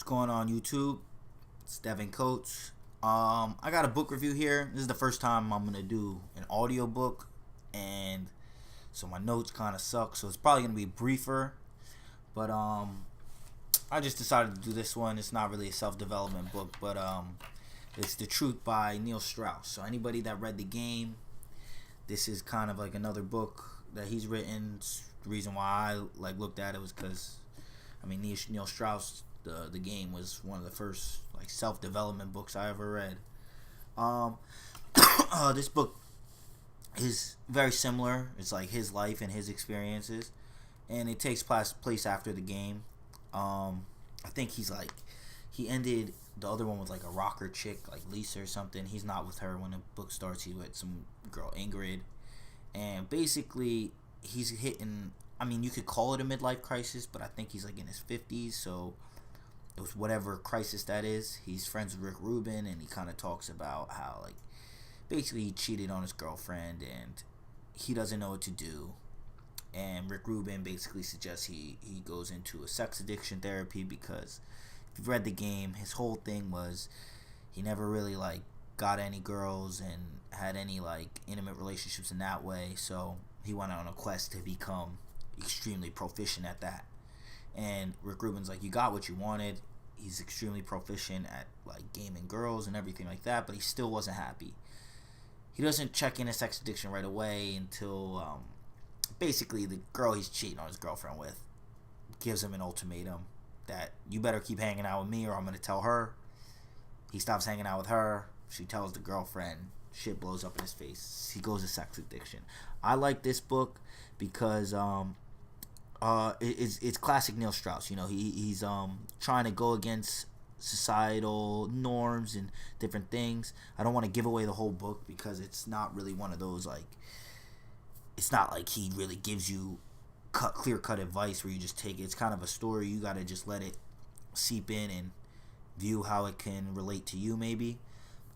What's going on YouTube? It's Devin Coates. I got a book review here. This is the first time I'm gonna do an audio book, and so my notes kind of suck. So it's probably gonna be briefer. But I just decided to do this one. It's not really a self-development book, but it's The Truth by Neil Strauss. So anybody that read The Game, this is kind of like another book that he's written. The reason why I looked at it was because Neil Strauss, the Game was one of the first self-development books I ever read. This book is very similar. It's like his life and his experiences, and it takes place after The Game. I think he ended the other one with a rocker chick like Lisa or something. He's not with her when the book starts. He's with some girl Ingrid, and basically he's hitting. You could call it a midlife crisis, but I think he's in his 50s, so it was whatever crisis that is. He's friends with Rick Rubin, and he kind of talks about how basically he cheated on his girlfriend and he doesn't know what to do. And Rick Rubin basically suggests he goes into a sex addiction therapy, because if you've read The Game, his whole thing was he never really got any girls and had any intimate relationships in that way, so he went on a quest to become extremely proficient at that. And Rick Rubin's you got what you wanted. He's extremely proficient at gaming girls and everything like that, but he still wasn't happy. He doesn't check in a sex addiction right away until basically the girl he's cheating on his girlfriend with gives him an ultimatum that you better keep hanging out with me or I'm going to tell her. He stops hanging out with her. She tells the girlfriend. Shit blows up in his face. He goes to sex addiction. I like this book because it's classic Neil Strauss. He's trying to go against societal norms and different things. I don't want to give away the whole book because it's not really one of those it's not like he really gives you clear cut advice where you just take it. It's kind of a story. You got to just let it seep in and view how it can relate to you maybe.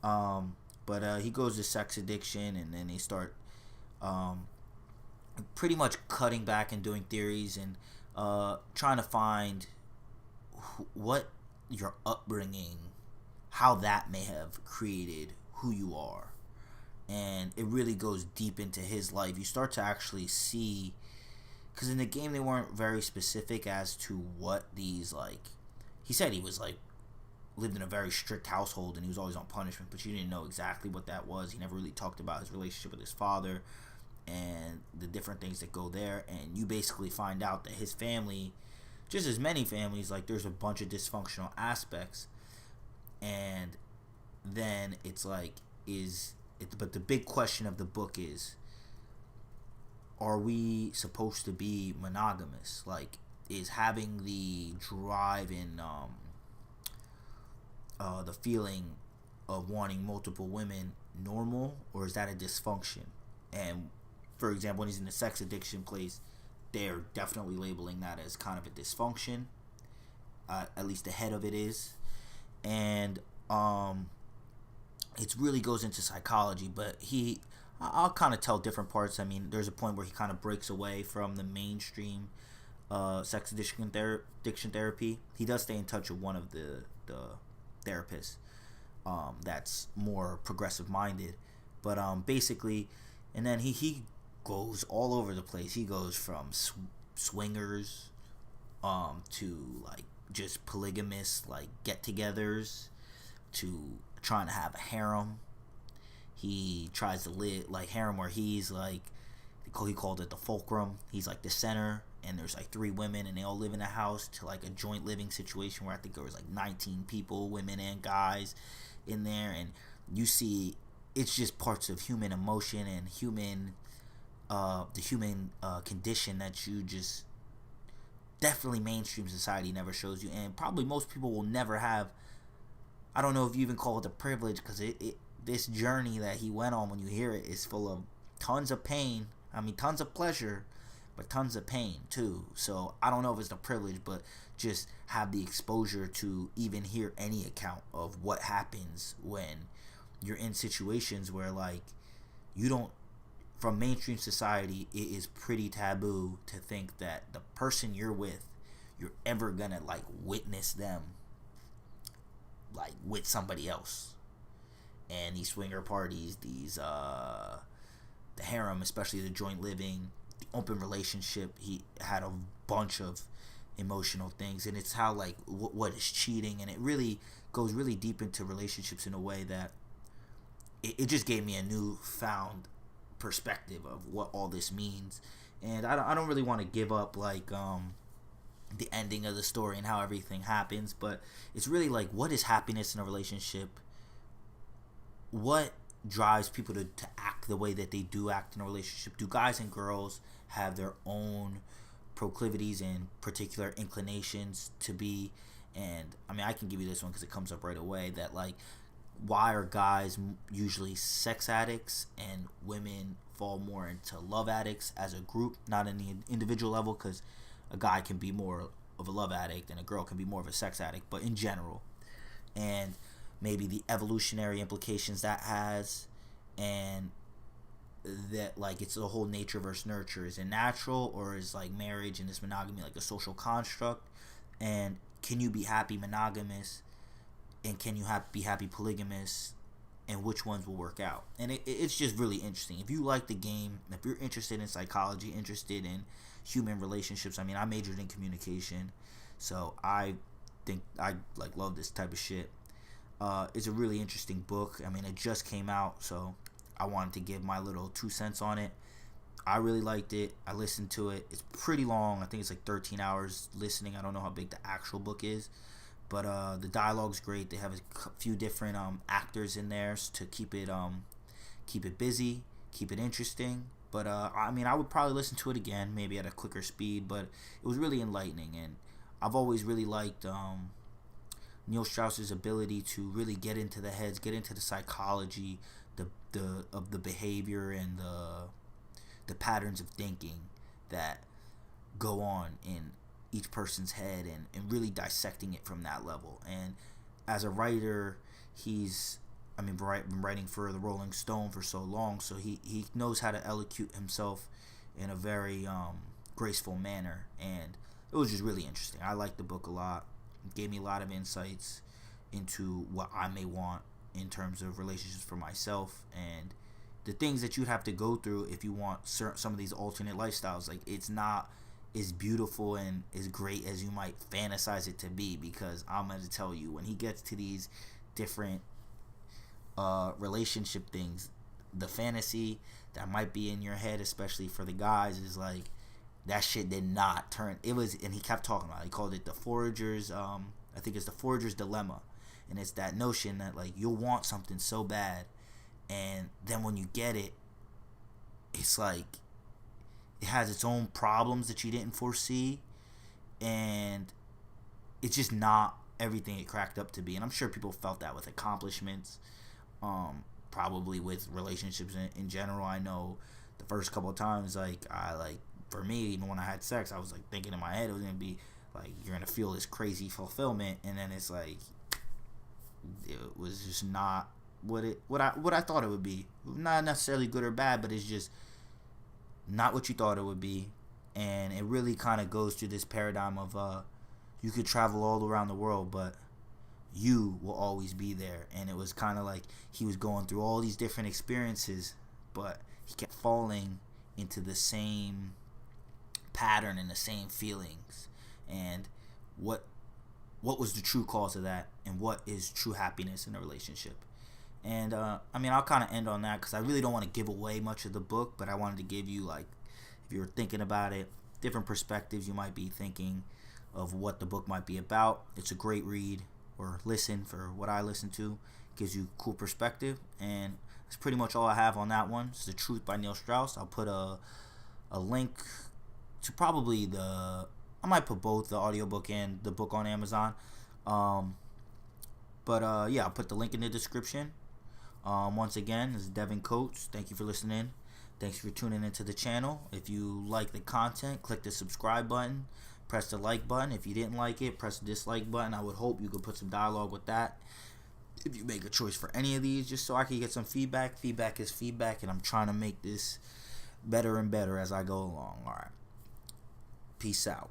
But he goes to sex addiction, and then they start pretty much cutting back and doing theories and trying to find what your upbringing, how that may have created who you are. And it really goes deep into his life. You start to actually see, because in The Game they weren't very specific as to what these he said he was lived in a very strict household and he was always on punishment, but you didn't know exactly what that was. He never really talked about his relationship with his father and the different things that go there. And you basically find out that his family, just as many families, there's a bunch of dysfunctional aspects. And then it's but the big question of the book is, are we supposed to be monogamous? Is having the drive and the feeling of wanting multiple women normal, or is that a dysfunction? And for example, when he's in the sex addiction place, they're definitely labeling that as kind of a dysfunction. At least the head of it is. And it really goes into psychology, but I'll kind of tell different parts. There's a point where he kind of breaks away from the mainstream sex addiction therapy. He does stay in touch with one of the therapists that's more progressive minded, but basically, and then he goes all over the place. He goes from swingers to just polygamous get-togethers to trying to have a harem. He tries to live harem where he's he called it the fulcrum. He's the center, and there's 3 women and they all live in a house, to a joint living situation where I think there was 19 people, women and guys in there. And you see it's just parts of human emotion and the human condition that you just definitely mainstream society never shows you, and probably most people will never have. I don't know if you even call it a privilege, because this journey that he went on, when you hear it, is full of tons of pain. Tons of pleasure, but tons of pain too. So I don't know if it's the privilege, but just have the exposure to even hear any account of what happens when you're in situations where you don't, from mainstream society, it is pretty taboo to think that the person you're with, you're ever gonna witness them like with somebody else. And these swinger parties, these the harem, especially the joint living, the open relationship, he had a bunch of emotional things. And it's how like what is cheating, and it really goes really deep into relationships in a way that it just gave me a newfound perspective of what all this means. And I don't really want to give up like the ending of the story and how everything happens, but it's really like, what is happiness in a relationship? What drives people to act the way that they do act in a relationship? Do guys and girls have their own proclivities and particular inclinations to be? And I mean, I can give you this one because it comes up right away, that like, why are guys usually sex addicts and women fall more into love addicts as a group, not in the individual level, because a guy can be more of a love addict and a girl can be more of a sex addict, but in general. And maybe the evolutionary implications that has, and that like it's the whole nature versus nurture. Is it natural, or is like marriage and this monogamy like a social construct? And can you be happy monogamous, and can you be happy polygamous, and which ones will work out? And it's just really interesting. If you like the game, if you're interested in psychology, interested in human relationships, I mean, I majored in communication, so I think I like love this type of shit. It's a really interesting book. I mean, it just came out, so I wanted to give my little 2 cents on it. I really liked it. I listened to it. It's pretty long. I think it's like 13 hours listening. I don't know how big the actual book is, but the dialogue's great. They have a few different actors in there to keep it busy, keep it interesting. But I mean, I would probably listen to it again, maybe at a quicker speed. But it was really enlightening, and I've always really liked Neil Strauss's ability to really get into the heads, get into the psychology, of the behavior and the patterns of thinking that go on in each person's head, and really dissecting it from that level. And as a writer, he's been writing for the Rolling Stone for so long, so he knows how to elocute himself in a very graceful manner, and it was just really interesting. I liked the book a lot. It gave me a lot of insights into what I may want in terms of relationships for myself, and the things that you'd have to go through if you want some of these alternate lifestyles. Like, it's not as beautiful and as great as you might fantasize it to be, because I'm going to tell you, when he gets to these different relationship things, the fantasy that might be in your head, especially for the guys, is like, that shit did not turn. It was, and he kept talking about it. He called it the forager's, I think it's the forager's dilemma. And it's that notion that like, you'll want something so bad, and then when you get it, it's like it has its own problems that you didn't foresee, and it's just not everything it cracked up to be. And I'm sure people felt that with accomplishments, probably with relationships in general. I know the first couple of times, for me, even when I had sex, I was like thinking in my head it was gonna be like, you're gonna feel this crazy fulfillment, and then it's like, it was just not what I thought it would be. Not necessarily good or bad, but it's just not what you thought it would be. And it really kind of goes through this paradigm of you could travel all around the world, but you will always be there. And it was kind of like he was going through all these different experiences, but he kept falling into the same pattern and the same feelings. And what was the true cause of that, and what is true happiness in a relationship? And I mean, I'll kind of end on that, because I really don't want to give away much of the book, but I wanted to give you, like, if you're thinking about it, different perspectives you might be thinking of what the book might be about. It's a great read or listen for what I listen to. It gives you cool perspective, and that's pretty much all I have on that one. It's The Truth by Neil Strauss. I'll put a link to probably I might put both the audiobook and the book on Amazon. But yeah, I'll put the link in the description. Once again, this is Devin Coates. Thank you for listening. Thanks for tuning into the channel. If you like the content, click the subscribe button. Press the like button. If you didn't like it, press the dislike button. I would hope you could put some dialogue with that if you make a choice for any of these, just so I can get some feedback. Feedback is feedback, and I'm trying to make this better and better as I go along. All right. Peace out.